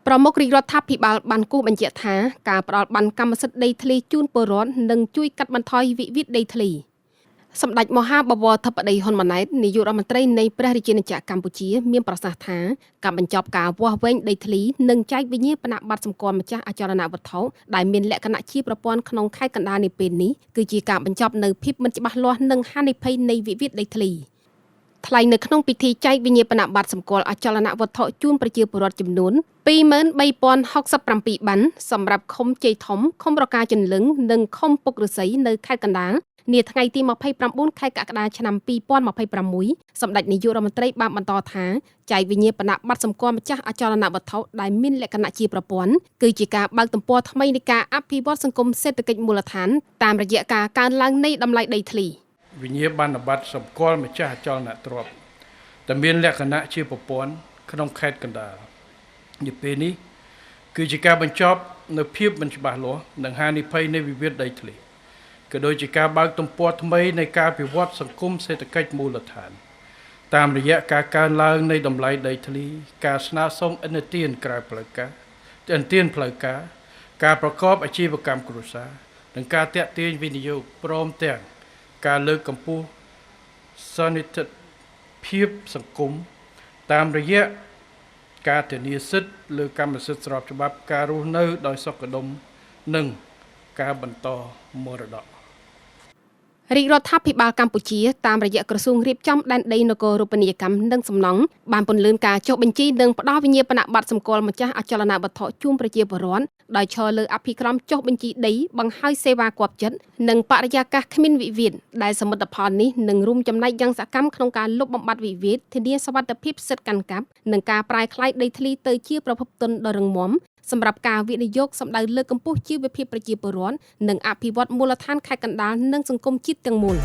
ប្រមុខរាជរដ្ឋាភិបាលបានគូបញ្ជាក់ថាការផ្ដល់បានកម្មសិទ្ធិដីធ្លីជូនពលរដ្ឋនឹងជួយកាត់បន្ថយវិវាទដីធ្លីសម្ដេចមហាបវរធិបតីហ៊ុនម៉ាណែតនាយករដ្ឋមន្ត្រីនៃព្រះរាជាណាចក្រកម្ពុជាមានប្រសាសន៍ថាការបញ្ចប់ការវាស់វែងដីធ្លីនិងចែកវិញ្ញាបនបត្រសម្គាល់ម្ចាស់អចលនវត្ថុដែលមានលក្ខណៈជាប្រព័ន្ធក្នុងខេត្តកណ្ដាលនាពេលនេះគឺជាការបញ្ចប់នៅភាពមិនច្បាស់លាស់និងហានិភ័យនៃវិវាទដីធ្លីថ្លែងនៅក្នុងពិធីចែកវិញ្ញាបនបត្រសម្គាល់អចលនវត្ថុជូនប្រជាពលរដ្ឋចំនួន23,067 បានសម្រាប់ឃុំជ័យធំឃុំរកាចិនលឹងនិងឃុំពុកឫស្សីនៅខេត្តកណ្ដាលនាថ្ងៃទី29ខែកក្កដាឆ្នាំ2026សម្ដេចនាយករដ្ឋមន្ត្រីបានបន្តថាចែកវិញ្ញាបនបត្រសម្គាល់ម្ចាស់អចលនវត្ថុដែលមានលក្ខណៈជាប្រព័ន្ធគឺជាការបើកទំព័រថ្មីនៃការអភិវឌ្ឍសង្គមសេដ្ឋកិច្ចមូលដ្ឋានតាមរយៈការកើនឡើងនៃតម្លៃដីធ្លីវិញ្ញាបនបត្រសម្គាល់ម្ចាស់អចលនទ្រព្យដែលមានលក្ខណៈជាប្រព័ន្ធក្នុងខេត្តកណ្ដាលនាពេលនេះគឺជាការបញ្ចប់នៅភាពមិនច្បាស់លាស់និងហានិភ័យនៃវិវាទដីធ្លីក៏ដូចជាការបើកទំព័រថ្មីនៃការអភិវឌ្ឍសង្គមសេដ្ឋកិច្ចមូលដ្ឋានតាមរយៈការកើនឡើងនៃតម្លៃដីធ្លីការស្នើសុំឥណទានក្រៅផ្លូវការឥណទានផ្លូវការការប្រកបអាជីវកម្មគ្រួសារនិងការទាក់ទាញវិនិយោគព្រមទាំងការលើកកម្ពស់សន្តិភាពសង្គមតាមរយៈការធានាសិទ្ធិលើកម្មសិទ្ធិស្របច្បាប់ការរស់នៅដោយសុខដុមនិងការបន្តមរតករាជរដ្ឋាភិបាលកម្ពុជាតាមរយៈក្រសួងរៀបចំដែនដីនគររូបនីយកម្មនិងសំណង់បានពន្លឿនការចុះបញ្ជីនិងផ្ដល់វិញ្ញាបនបត្រសម្គាល់ម្ចាស់អចលនវត្ថុជូនប្រជាពលរដ្ឋដោយឈរលើអភិក្រមចុះបញ្ជីដីបង្ហើយសេវាគាប់ចិត្តនិងបរិយាកាសគ្មានវិវាទដែលសមិទ្ធផលនេះនឹងរួមចំណែកយ៉ាងសកម្មក្នុងការលុបបំបាត់វិវាទធានាសុវត្ថិភាពសិទ្ធិកាន់កាប់និងការប្រែក្លាយដីធ្លីទៅជាប្រភពទុនដ៏រឹងមាំសម្រាប់ការវិនិយោគសម្ដៅលើកម្ពុជាជីវភាពប្រជាពលរដ្ឋនិងអភិវឌ្ឍមូលដ្ឋានខេត្តកណ្ដាលនិងសង្គមជាតិទាំងមូល